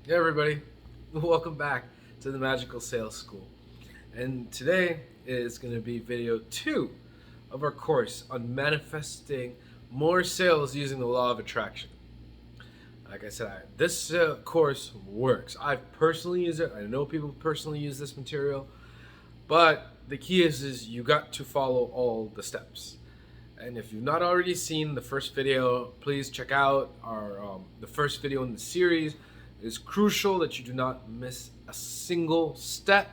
Hey everybody, welcome back to the Magical Sales School. And today is going to be video 2 of our course on manifesting more sales using the law of attraction. Like I said, this course works. I've personally used it. I know people personally use this material. But the key is you got to follow all the steps. And if you've not already seen the first video, please check out the first video in the series. It is crucial that you do not miss a single step.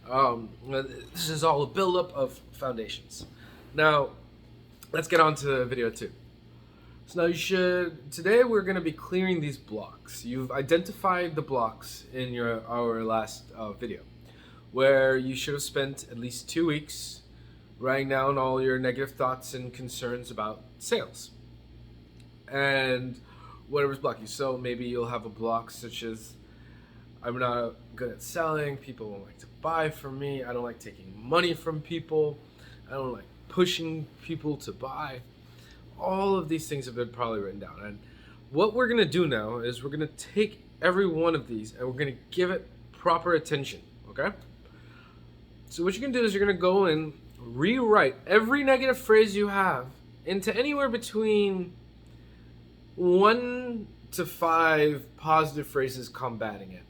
This is all a buildup of foundations. Now, let's get on to video 2. So now today we're going to be clearing these blocks. You've identified the blocks in our last video, where you should have spent at least 2 weeks writing down all your negative thoughts and concerns about sales and whatever's blocking you. So maybe you'll have a block such as, I'm not good at selling, people won't like to buy from me, I don't like taking money from people, I don't like pushing people to buy. All of these things have been probably written down. And what we're going to do now is we're going to take every one of these and we're going to give it proper attention, okay? So what you're going to do is you're going to go and rewrite every negative phrase you have into anywhere between 1 to 5 positive phrases combating it.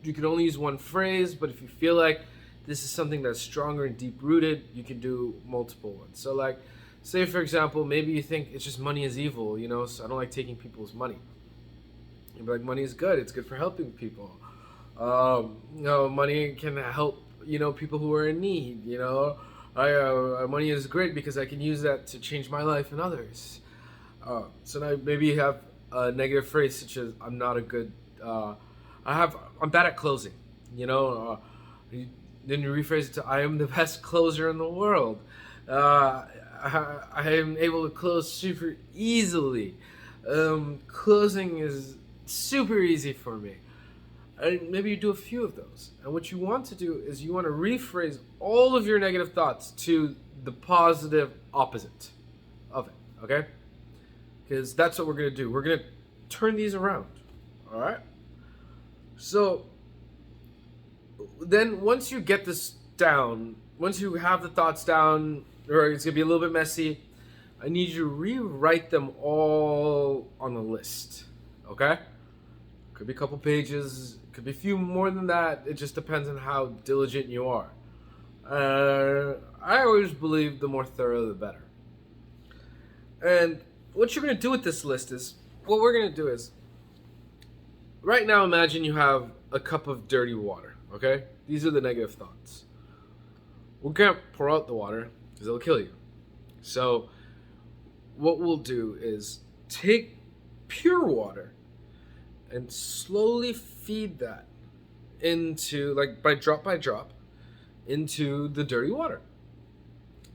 You could only use one phrase, but if you feel like this is something that's stronger and deep rooted, you can do multiple ones. So like, say for example, maybe you think it's just money is evil, so I don't like taking people's money. You'd be like, money is good, it's good for helping people. Money can help people who are in need. Money is great because I can use that to change my life and others. So now maybe you have a negative phrase such as, I'm not a good, I'm bad at closing. Then you rephrase it to, I am the best closer in the world. I am able to close super easily. Closing is super easy for me. And maybe you do a few of those. And what you want to do is you want to rephrase all of your negative thoughts to the positive opposite of it, okay? Because that's what we're going to do. We're going to turn these around, all right? So then once you get this down, once you have the thoughts down, or it's going to be a little bit messy, I need you to rewrite them all on a list, okay? Could be a couple pages, could be a few more than that. It just depends on how diligent you are. I always believe the more thorough, the better. And what you're going to do with this list is, what we're going to do is, right now imagine you have a cup of dirty water, okay? These are the negative thoughts. We can't pour out the water because it'll kill you. So what we'll do is take pure water and slowly feed that into, like by drop, into the dirty water.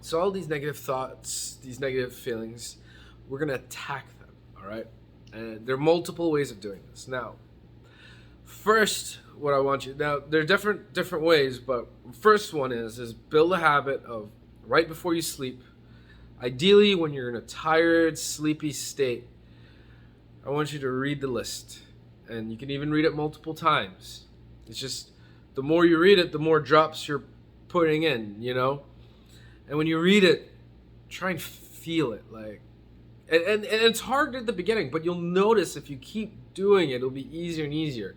So all these negative thoughts, these negative feelings, we're going to attack them, all right? And there are multiple ways of doing this. Now, first, what I want you, now there are different ways, but first one is build a habit of right before you sleep, ideally when you're in a tired, sleepy state, I want you to read the list. And you can even read it multiple times. It's just, the more you read it, the more drops you're putting in, And when you read it, try and feel it, and it's hard at the beginning, but you'll notice if you keep doing it, it'll be easier and easier.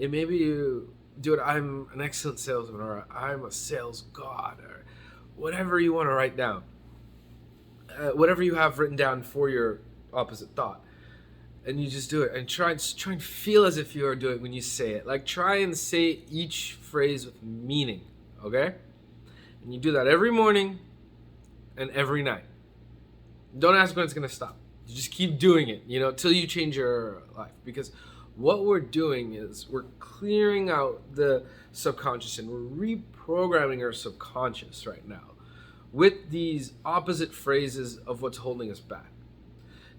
And maybe you do it, I'm an excellent salesman, or I'm a sales god, or whatever you want to write down. Whatever you have written down for your opposite thought. And you just do it, and try and feel as if you are doing it when you say it. Like, try and say each phrase with meaning, okay? And you do that every morning and every night. Don't ask when it's going to stop. You just keep doing it, till you change your life. Because what we're doing is we're clearing out the subconscious and we're reprogramming our subconscious right now with these opposite phrases of what's holding us back.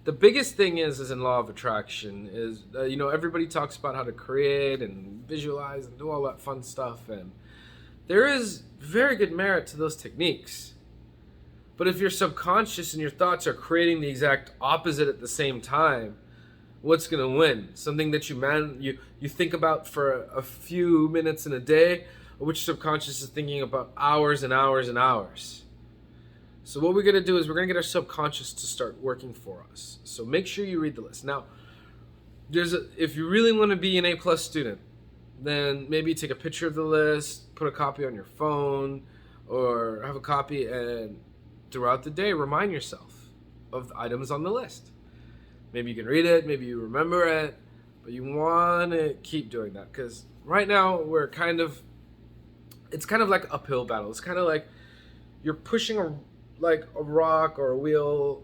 The biggest thing is in law of attraction is, everybody talks about how to create and visualize and do all that fun stuff. And there is very good merit to those techniques. But if your subconscious and your thoughts are creating the exact opposite at the same time, what's going to win? Something that you think about for a few minutes in a day, or which subconscious is thinking about hours and hours and hours? So what we're going to do is we're going to get our subconscious to start working for us. So make sure you read the list. Now, if you really want to be an A+ student, then maybe take a picture of the list, put a copy on your phone, or have a copy, and throughout the day remind yourself of the items on the list. Maybe you can read it, maybe you remember it, but you want to keep doing that, because right now it's kind of like an uphill battle. It's kind of like you're pushing a rock or a wheel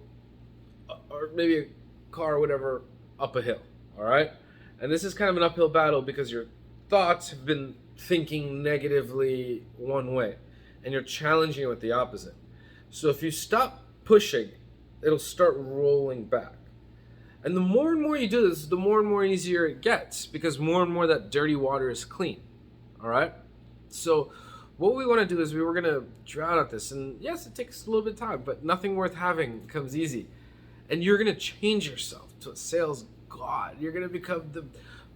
or maybe a car or whatever up a hill, all right? And this is kind of an uphill battle because your thoughts have been thinking negatively one way, and you're challenging it with the opposite. So if you stop pushing, it'll start rolling back. And the more and more you do this, the more and more easier it gets, because more and more that dirty water is clean. All right? So what we want to do is we're going to drown out this. And yes, it takes a little bit of time, but nothing worth having comes easy. And you're going to change yourself to a sales god. You're going to become the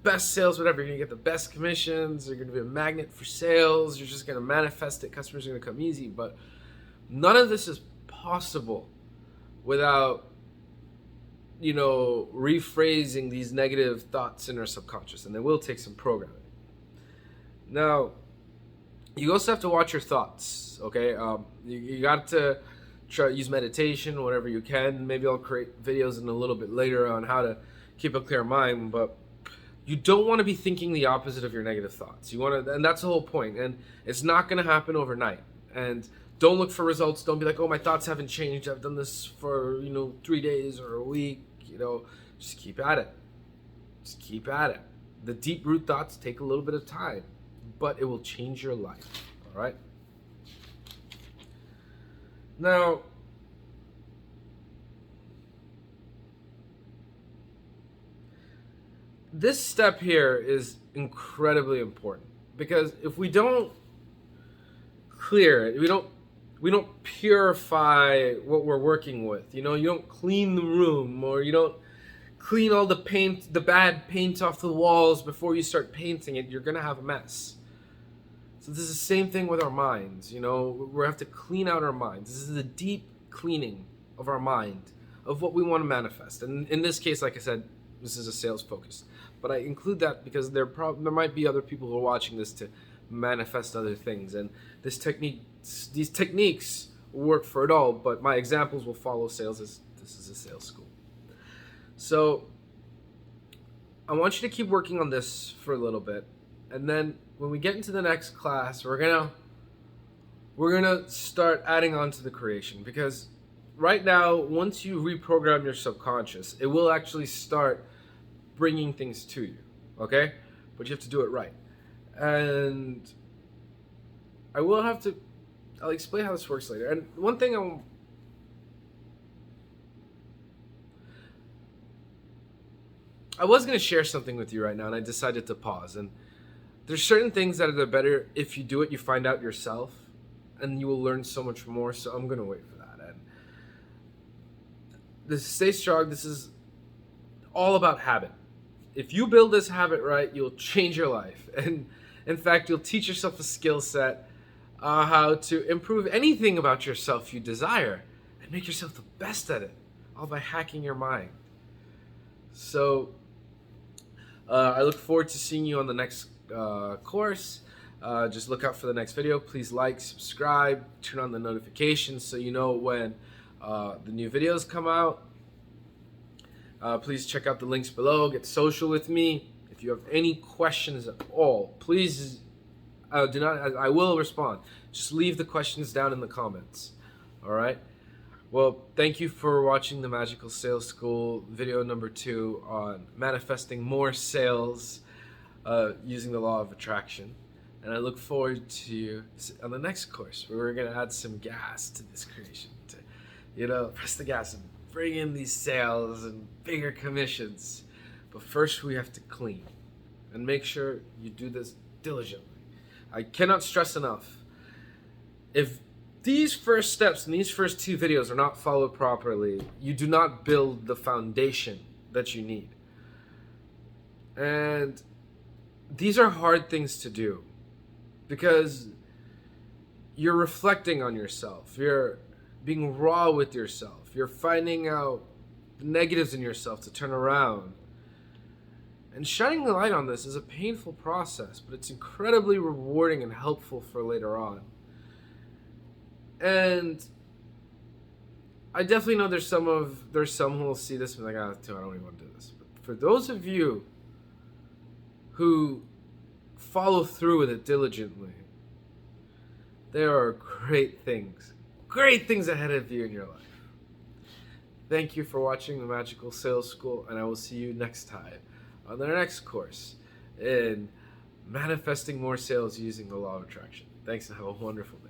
best sales, whatever. You're going to get the best commissions. You're going to be a magnet for sales. You're just going to manifest it. Customers are going to come easy. But none of this is possible without, rephrasing these negative thoughts in our subconscious. And they will take some programming. Now, you also have to watch your thoughts, okay? You got to try to use meditation, whatever you can. Maybe I'll create videos in a little bit later on how to keep a clear mind, but you don't want to be thinking the opposite of your negative thoughts. You want to, and that's the whole point. And it's not going to happen overnight. And don't look for results. Don't be like, oh, my thoughts haven't changed. I've done this for 3 days or a week. Just keep at it. Just keep at it. The deep root thoughts take a little bit of time, but it will change your life. All right. Now, this step here is incredibly important, because if we don't clear it, we don't purify what we're working with. You don't clean the room, or you don't clean all the paint, the bad paint off the walls before you start painting it, you're gonna have a mess. So this is the same thing with our minds. We have to clean out our minds. This is the deep cleaning of our mind, of what we want to manifest. And in this case, like I said, this is a sales focus. But I include that because there might be other people who are watching this to manifest other things. And these techniques work for it all, but my examples will follow sales, as this is a sales school. So I want you to keep working on this for a little bit, and then when we get into the next class, we're gonna start adding on to the creation, because right now, once you reprogram your subconscious, it will actually start bringing things to you, okay? But you have to do it right. And I'll explain how this works later. And one thing I was going to share something with you right now, and I decided to pause. And there's certain things that are better if you do it, you find out yourself, and you will learn so much more. So I'm going to wait for that. And stay strong. This is all about habit. If you build this habit right, you'll change your life. And in fact, you'll teach yourself a skill set, how to improve anything about yourself you desire and make yourself the best at it, all by hacking your mind. So I look forward to seeing you on the next course. Just look out for the next video. Please like, subscribe, turn on the notifications so you know when the new videos come out. Please check out the links below. Get social with me. If you have any questions at all, please I will respond. Just leave the questions down in the comments. All right. Well, thank you for watching the Magical Sales School video number 2 on manifesting more sales using the law of attraction. And I look forward to you on the next course, where we're going to add some gas to this creation to, press the gas and bring in these sales and bigger commissions. But first we have to clean, and make sure you do this diligently. I cannot stress enough, if these first steps and these first 2 videos are not followed properly, you do not build the foundation that you need. And these are hard things to do because you're reflecting on yourself. You're being raw with yourself. You're finding out the negatives in yourself to turn around. And shining the light on this is a painful process, but it's incredibly rewarding and helpful for later on. And I definitely know there's some who will see this and be like, I don't even want to do this. But for those of you who follow through with it diligently, there are great things ahead of you in your life. Thank you for watching the Magical Sales School, and I will see you next time on our next course in manifesting more sales using the law of attraction. Thanks and have a wonderful day.